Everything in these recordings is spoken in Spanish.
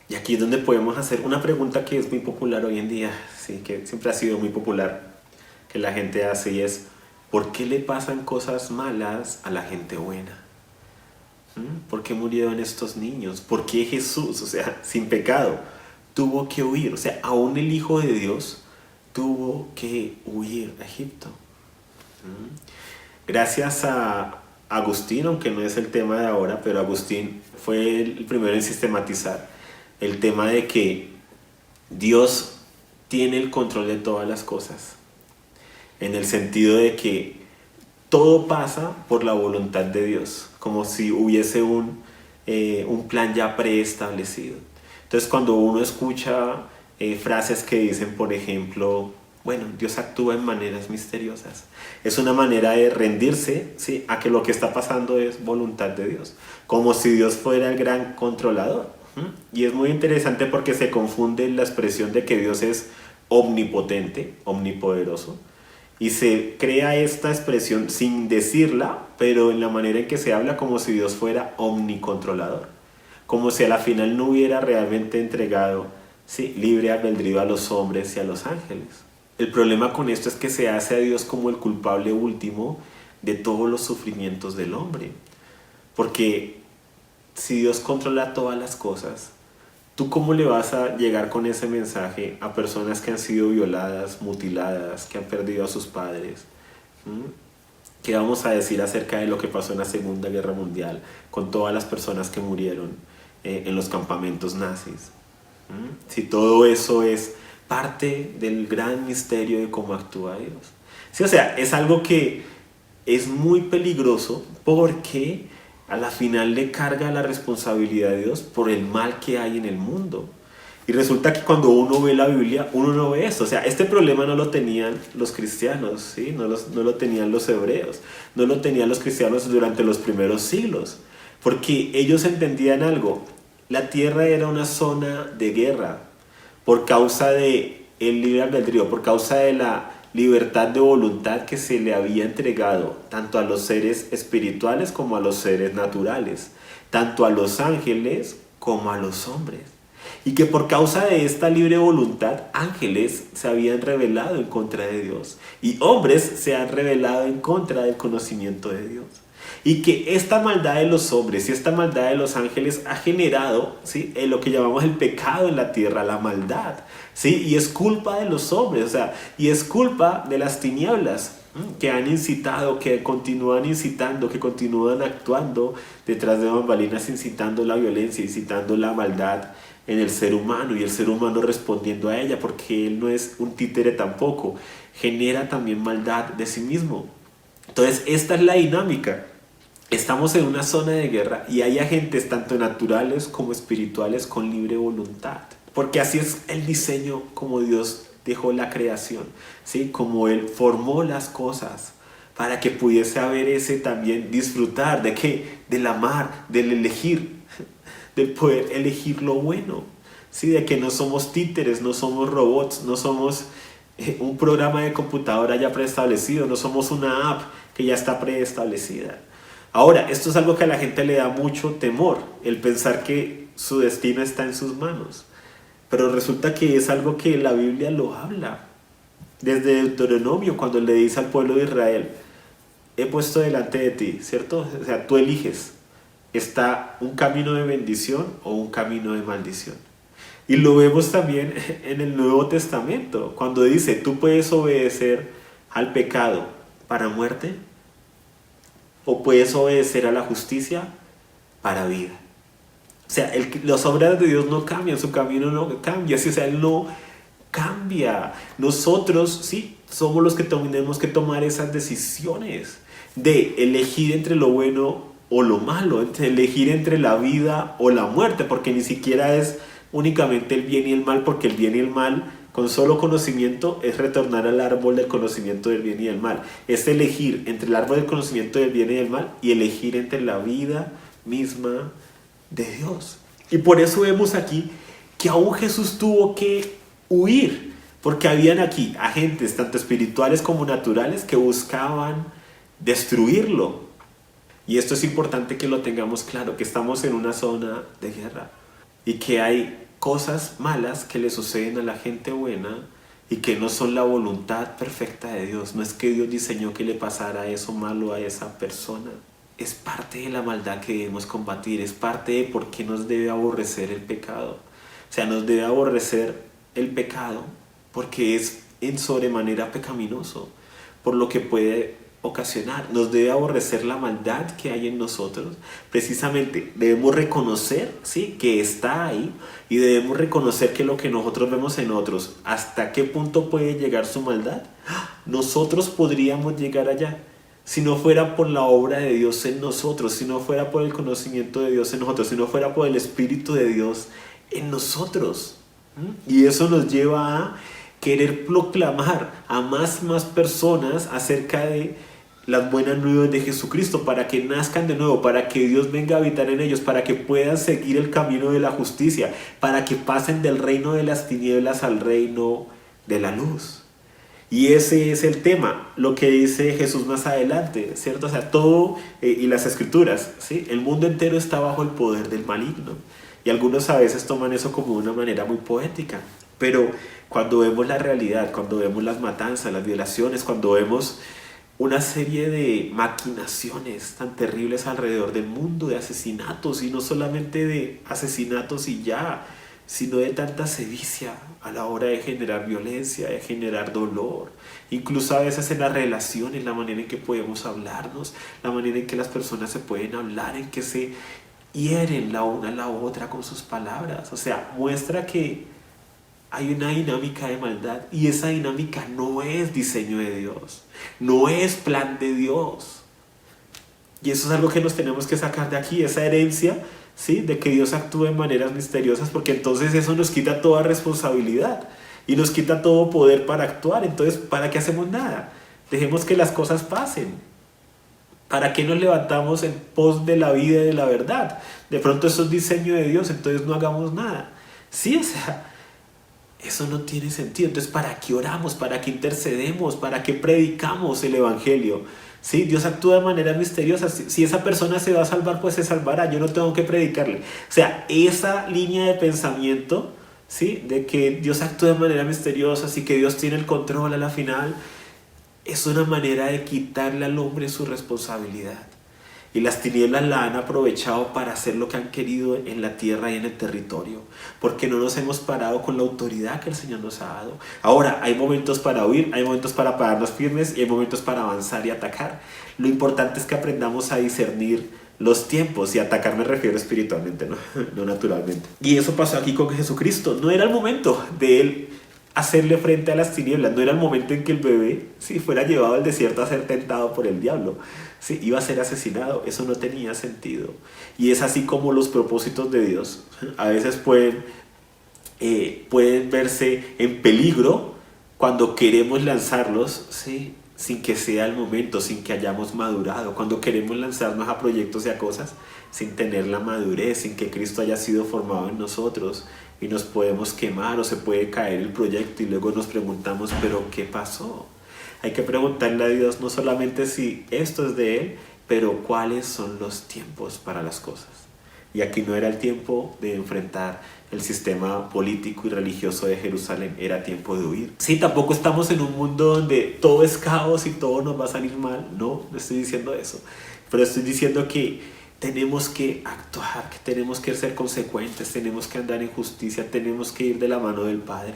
Y aquí es donde podemos hacer una pregunta que es muy popular hoy en día, sí, que siempre ha sido muy popular, que la gente hace y es, ¿por qué le pasan cosas malas a la gente buena? ¿Por qué murieron estos niños? ¿Por qué Jesús, o sea, sin pecado, tuvo que huir? O sea, aún el Hijo de Dios tuvo que huir a Egipto. Gracias a Agustín, aunque no es el tema de ahora, pero Agustín fue el primero en sistematizar el tema de que Dios tiene el control de todas las cosas, en el sentido de que todo pasa por la voluntad de Dios, como si hubiese un plan ya preestablecido. Entonces cuando uno escucha frases que dicen, por ejemplo, bueno, Dios actúa en maneras misteriosas, es una manera de rendirse, ¿sí?, a que lo que está pasando es voluntad de Dios, como si Dios fuera el gran controlador. Y es muy interesante porque se confunde la expresión de que Dios es omnipotente, omnipoderoso, y se crea esta expresión sin decirla, pero en la manera en que se habla, como si Dios fuera omnicontrolador, como si a la final no hubiera realmente entregado, sí, libre albedrío a los hombres y a los ángeles. El problema con esto es que se hace a Dios como el culpable último de todos los sufrimientos del hombre, porque si Dios controla todas las cosas, ¿tú cómo le vas a llegar con ese mensaje a personas que han sido violadas, mutiladas, que han perdido a sus padres? ¿Qué vamos a decir acerca de lo que pasó en la Segunda Guerra Mundial con todas las personas que murieron en los campamentos nazis? Si todo eso es parte del gran misterio de cómo actúa Dios. Sí, o sea, es algo que es muy peligroso porque a la final le carga la responsabilidad de Dios por el mal que hay en el mundo. Y resulta que cuando uno ve la Biblia, uno no ve esto. O sea, este problema no lo tenían los cristianos, ¿sí? No lo tenían los hebreos, no lo tenían los cristianos durante los primeros siglos. Porque ellos entendían algo. La tierra era una zona de guerra por causa de el libre albedrío, por causa de la libertad de voluntad que se le había entregado tanto a los seres espirituales como a los seres naturales, tanto a los ángeles como a los hombres. Y que por causa de esta libre voluntad, ángeles se habían rebelado en contra de Dios y hombres se han rebelado en contra del conocimiento de Dios. Y que esta maldad de los hombres y esta maldad de los ángeles ha generado, ¿sí?, lo que llamamos el pecado en la tierra, la maldad, ¿sí? Y es culpa de los hombres, o sea, y es culpa de las tinieblas que han incitado, que continúan incitando, que continúan actuando detrás de bambalinas, incitando la violencia, incitando la maldad en el ser humano, y el ser humano respondiendo a ella, porque él no es un títere tampoco, genera también maldad de sí mismo. Entonces esta es la dinámica. Estamos en una zona de guerra y hay agentes tanto naturales como espirituales con libre voluntad. Porque así es el diseño como Dios dejó la creación, ¿sí? Como Él formó las cosas para que pudiese haber ese también disfrutar de qué, del amar, del elegir, del poder elegir lo bueno, ¿sí? De que no somos títeres, no somos robots, no somos un programa de computadora ya preestablecido, no somos una app que ya está preestablecida. Ahora, esto es algo que a la gente le da mucho temor, el pensar que su destino está en sus manos. Pero resulta que es algo que la Biblia lo habla. Desde Deuteronomio, cuando le dice al pueblo de Israel, he puesto delante de ti, ¿cierto? O sea, tú eliges, está un camino de bendición o un camino de maldición. Y lo vemos también en el Nuevo Testamento, cuando dice, tú puedes obedecer al pecado para muerte, o puedes obedecer a la justicia para vida. O sea, las obras de Dios no cambian, su camino no cambia, ¿sí? O sea, Él no cambia. Nosotros, sí, somos los que tenemos que tomar esas decisiones de elegir entre lo bueno o lo malo, entre elegir entre la vida o la muerte, porque ni siquiera es únicamente el bien y el mal, porque el bien y el mal con solo conocimiento es retornar al árbol del conocimiento del bien y del mal. Es elegir entre el árbol del conocimiento del bien y del mal y elegir entre la vida misma de Dios. Y por eso vemos aquí que aún Jesús tuvo que huir, porque habían aquí agentes tanto espirituales como naturales que buscaban destruirlo. Y esto es importante que lo tengamos claro, que estamos en una zona de guerra y que hay cosas malas que le suceden a la gente buena y que no son la voluntad perfecta de Dios. No es que Dios diseñó que le pasara eso malo a esa persona. Es parte de la maldad que debemos combatir, es parte de por qué nos debe aborrecer el pecado. O sea, nos debe aborrecer el pecado porque es en sobremanera pecaminoso, por lo que puede ocasionar. Nos debe aborrecer la maldad que hay en nosotros. Precisamente debemos reconocer, ¿sí?, que está ahí, y debemos reconocer que lo que nosotros vemos en otros, hasta qué punto puede llegar su maldad. Nosotros podríamos llegar allá si no fuera por la obra de Dios en nosotros, si no fuera por el conocimiento de Dios en nosotros, si no fuera por el Espíritu de Dios en nosotros. Y eso nos lleva a querer proclamar a más personas acerca de las buenas nuevas de Jesucristo, para que nazcan de nuevo, para que Dios venga a habitar en ellos, para que puedan seguir el camino de la justicia, para que pasen del reino de las tinieblas al reino de la luz. Y ese es el tema, lo que dice Jesús más adelante, ¿cierto? O sea, todo, y las escrituras, ¿sí? El mundo entero está bajo el poder del maligno. Y algunos a veces toman eso como una manera muy poética. Pero cuando vemos la realidad, cuando vemos las matanzas, las violaciones, cuando vemos una serie de maquinaciones tan terribles alrededor del mundo, de asesinatos, y no solamente de asesinatos y ya, sino de tanta sevicia a la hora de generar violencia, de generar dolor, incluso a veces en las relaciones, la manera en que podemos hablarnos, la manera en que las personas se pueden hablar, en que se hieren la una a la otra con sus palabras. O sea, muestra que hay una dinámica de maldad, y esa dinámica no es diseño de Dios, no es plan de Dios. Y eso es algo que nos tenemos que sacar de aquí, esa herencia, ¿sí?, de que Dios actúe en maneras misteriosas, porque entonces eso nos quita toda responsabilidad y nos quita todo poder para actuar. Entonces, ¿para qué hacemos nada? Dejemos que las cosas pasen. ¿Para qué nos levantamos en pos de la vida y de la verdad? De pronto eso es diseño de Dios, entonces no hagamos nada. Sí, o sea, eso no tiene sentido. Entonces, ¿para qué oramos? ¿Para qué intercedemos? ¿Para qué predicamos el Evangelio? ¿Sí? Dios actúa de manera misteriosa. Si esa persona se va a salvar, pues se salvará. Yo no tengo que predicarle. O sea, esa línea de pensamiento, ¿sí?, de que Dios actúa de manera misteriosa, así que Dios tiene el control a la final, es una manera de quitarle al hombre su responsabilidad. Y las tinieblas la han aprovechado para hacer lo que han querido en la tierra y en el territorio, porque no nos hemos parado con la autoridad que el Señor nos ha dado. Ahora, hay momentos para huir, hay momentos para pararnos firmes y hay momentos para avanzar y atacar. Lo importante es que aprendamos a discernir los tiempos, y atacar me refiero espiritualmente, no naturalmente. Y eso pasó aquí con Jesucristo. No era el momento de Él hacerle frente a las tinieblas, no era el momento en que el bebé, si fuera llevado al desierto a ser tentado por el diablo, ¿sí?, iba a ser asesinado. Eso no tenía sentido. Y es así como los propósitos de Dios a veces pueden verse en peligro cuando queremos lanzarlos, ¿sí?, sin que sea el momento, sin que hayamos madurado, cuando queremos lanzarnos a proyectos y a cosas sin tener la madurez, sin que Cristo haya sido formado en nosotros, y nos podemos quemar o se puede caer el proyecto y luego nos preguntamos, ¿pero qué pasó? Hay que preguntarle a Dios no solamente si esto es de Él, pero cuáles son los tiempos para las cosas. Y aquí no era el tiempo de enfrentar el sistema político y religioso de Jerusalén, era tiempo de huir. Sí, tampoco estamos en un mundo donde todo es caos y todo nos va a salir mal, no estoy diciendo eso, pero estoy diciendo que tenemos que actuar, que tenemos que ser consecuentes, tenemos que andar en justicia, tenemos que ir de la mano del Padre,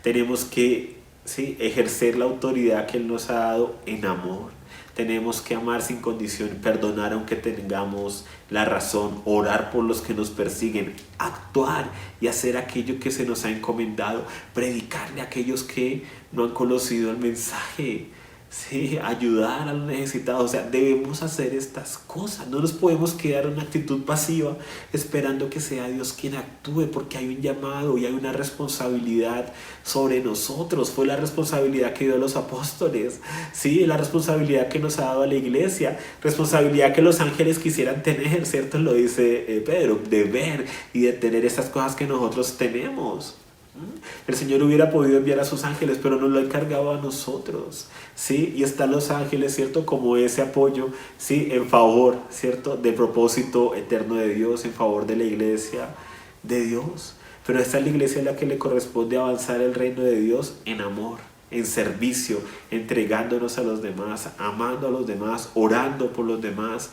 tenemos que, ¿sí?, ejercer la autoridad que Él nos ha dado en amor. Tenemos que amar sin condición, perdonar aunque tengamos la razón, orar por los que nos persiguen, actuar y hacer aquello que se nos ha encomendado, predicarle a aquellos que no han conocido el mensaje, ¿sí?, ayudar a los necesitados. O sea, debemos hacer estas cosas. No nos podemos quedar en una actitud pasiva esperando que sea Dios quien actúe, porque hay un llamado y hay una responsabilidad sobre nosotros. Fue la responsabilidad que dio a los apóstoles, ¿sí?, la responsabilidad que nos ha dado a la iglesia, responsabilidad que los ángeles quisieran tener, ¿cierto? Lo dice Pedro, de ver y de tener esas cosas que nosotros tenemos. El Señor hubiera podido enviar a sus ángeles, pero nos lo ha encargado a nosotros, ¿sí? Y están los ángeles, ¿cierto?, como ese apoyo, ¿sí?, en favor, ¿cierto?, del propósito eterno de Dios, en favor de la iglesia de Dios. Pero esta es la iglesia a la que le corresponde avanzar el reino de Dios en amor, en servicio, entregándonos a los demás, amando a los demás, orando por los demás,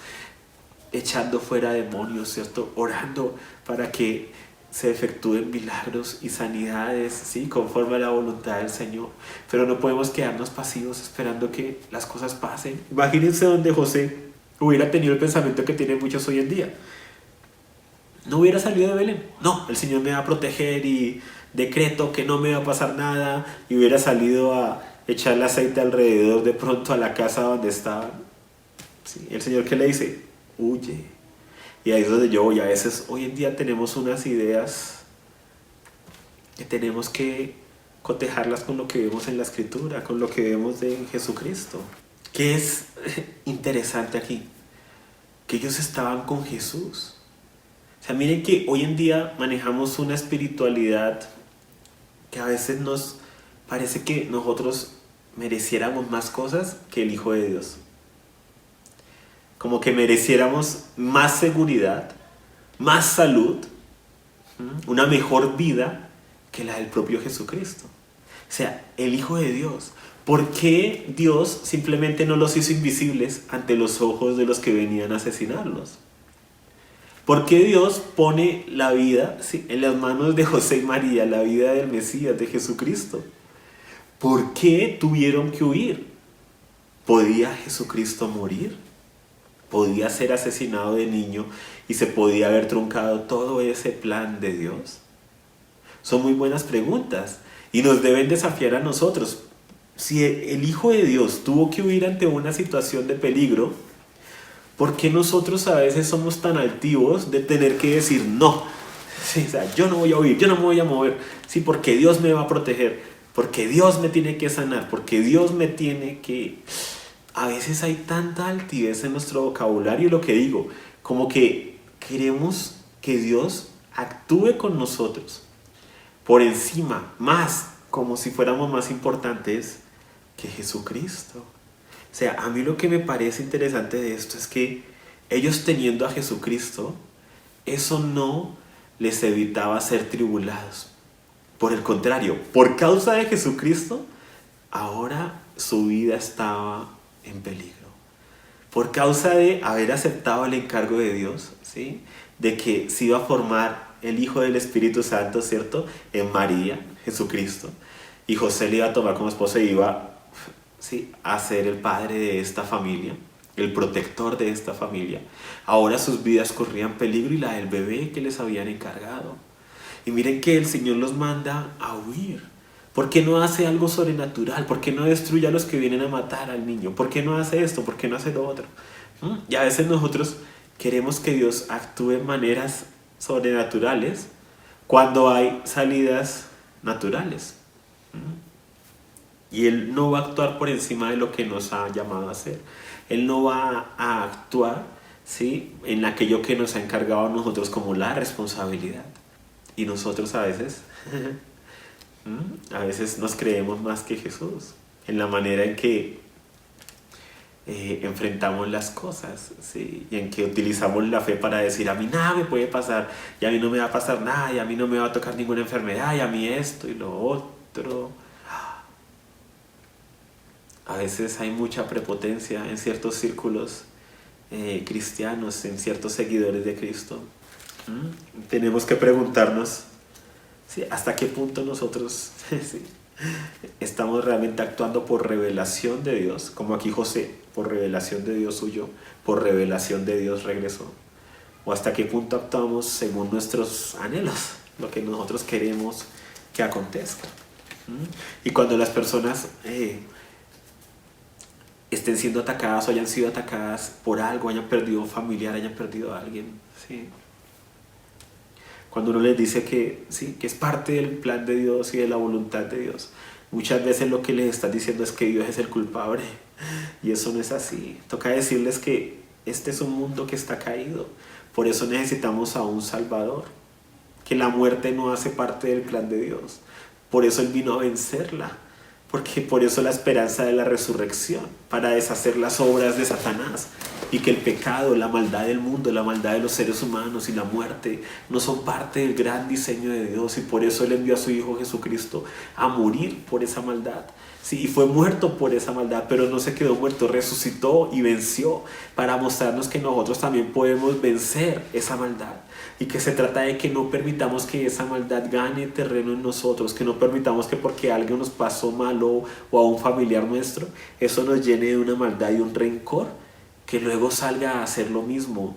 echando fuera demonios, ¿cierto? Orando para que se efectúen milagros y sanidades, ¿sí? Conforme a la voluntad del Señor. Pero no podemos quedarnos pasivos esperando que las cosas pasen. Imagínense donde José hubiera tenido el pensamiento que tienen muchos hoy en día. No hubiera salido de Belén. No, el Señor me va a proteger y decreto que no me va a pasar nada. Y hubiera salido a echarle aceite alrededor de pronto a la casa donde estaban. ¿Sí? El Señor, ¿qué le dice? Huye. Y ahí es donde yo voy. A veces hoy en día tenemos unas ideas que tenemos que cotejarlas con lo que vemos en la Escritura, con lo que vemos de Jesucristo. ¿Qué es interesante aquí? Que ellos estaban con Jesús. O sea, miren que hoy en día manejamos una espiritualidad que a veces nos parece que nosotros mereciéramos más cosas que el Hijo de Dios. Como que mereciéramos más seguridad, más salud, una mejor vida que la del propio Jesucristo. O sea, el Hijo de Dios. ¿Por qué Dios simplemente no los hizo invisibles ante los ojos de los que venían a asesinarlos? ¿Por qué Dios pone la vida en las manos de José y María, la vida del Mesías, de Jesucristo? ¿Por qué tuvieron que huir? ¿Podía Jesucristo morir? ¿Podía ser asesinado de niño y se podía haber truncado todo ese plan de Dios? Son muy buenas preguntas y nos deben desafiar a nosotros. Si el Hijo de Dios tuvo que huir ante una situación de peligro, ¿por qué nosotros a veces somos tan altivos de tener que decir no? Sí, o sea, yo no voy a huir, yo no me voy a mover. Sí, porque Dios me va a proteger, porque Dios me tiene que sanar, porque Dios me tiene que... A veces hay tanta altivez en nuestro vocabulario, lo que digo, como que queremos que Dios actúe con nosotros por encima, más, como si fuéramos más importantes que Jesucristo. O sea, a mí lo que me parece interesante de esto es que ellos teniendo a Jesucristo, eso no les evitaba ser tribulados. Por el contrario, por causa de Jesucristo, ahora su vida estaba en peligro. Por causa de haber aceptado el encargo de Dios, ¿sí? De que se iba a formar el Hijo del Espíritu Santo, ¿cierto? En María, Jesucristo. Y José le iba a tomar como esposo y iba, ¿sí?, a ser el padre de esta familia, el protector de esta familia. Ahora sus vidas corrían peligro y la del bebé que les habían encargado. Y miren que el Señor los manda a huir. ¿Por qué no hace algo sobrenatural? ¿Por qué no destruye a los que vienen a matar al niño? ¿Por qué no hace esto? ¿Por qué no hace lo otro? Y a veces nosotros queremos que Dios actúe de maneras sobrenaturales cuando hay salidas naturales. Y Él no va a actuar por encima de lo que nos ha llamado a hacer. Él no va a actuar, ¿sí?, en aquello que nos ha encargado a nosotros como la responsabilidad. Y nosotros a veces nos creemos más que Jesús en la manera en que enfrentamos las cosas, ¿sí?, y en que utilizamos la fe para decir: a mí nada me puede pasar, y a mí no me va a pasar nada, y a mí no me va a tocar ninguna enfermedad, y a mí esto y lo otro. A veces hay mucha prepotencia en ciertos círculos cristianos, en ciertos seguidores de Cristo. Tenemos que preguntarnos, ¿sí?, hasta qué punto nosotros ¿sí?, estamos realmente actuando por revelación de Dios, como aquí José, por revelación de Dios huyó, por revelación de Dios regresó, o hasta qué punto actuamos según nuestros anhelos, lo que nosotros queremos que acontezca. Y cuando las personas estén siendo atacadas o hayan sido atacadas por algo, hayan perdido un familiar, hayan perdido a alguien, ¿sí?, cuando uno les dice que, sí, que es parte del plan de Dios y de la voluntad de Dios, muchas veces lo que les están diciendo es que Dios es el culpable, y eso no es así. Toca decirles que este es un mundo que está caído, por eso necesitamos a un Salvador, que la muerte no hace parte del plan de Dios, por eso Él vino a vencerla, porque por eso la esperanza de la resurrección, para deshacer las obras de Satanás, y que el pecado, la maldad del mundo, la maldad de los seres humanos y la muerte no son parte del gran diseño de Dios, y por eso Él envió a su Hijo Jesucristo a morir por esa maldad. Sí, y fue muerto por esa maldad, pero no se quedó muerto, resucitó y venció para mostrarnos que nosotros también podemos vencer esa maldad. Y que se trata de que no permitamos que esa maldad gane terreno en nosotros, que no permitamos que porque alguien nos pasó malo o a un familiar nuestro, eso nos llene de una maldad y un rencor, que luego salga a hacer lo mismo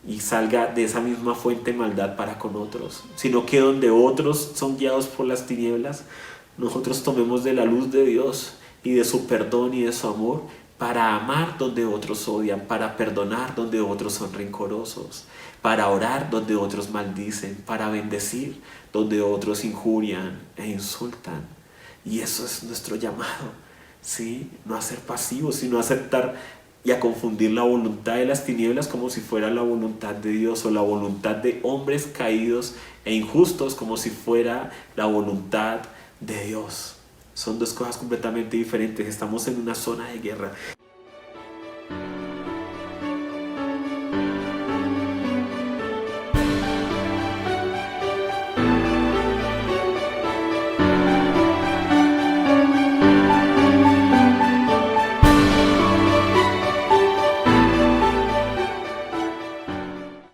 y salga de esa misma fuente de maldad para con otros, sino que donde otros son guiados por las tinieblas, nosotros tomemos de la luz de Dios y de su perdón y de su amor para amar donde otros odian, para perdonar donde otros son rencorosos, para orar donde otros maldicen, para bendecir donde otros injurian e insultan. Y eso es nuestro llamado, ¿sí? No a ser pasivos, sino a aceptar y a confundir la voluntad de las tinieblas como si fuera la voluntad de Dios, o la voluntad de hombres caídos e injustos como si fuera la voluntad de Dios. Son dos cosas completamente diferentes. Estamos en una zona de guerra.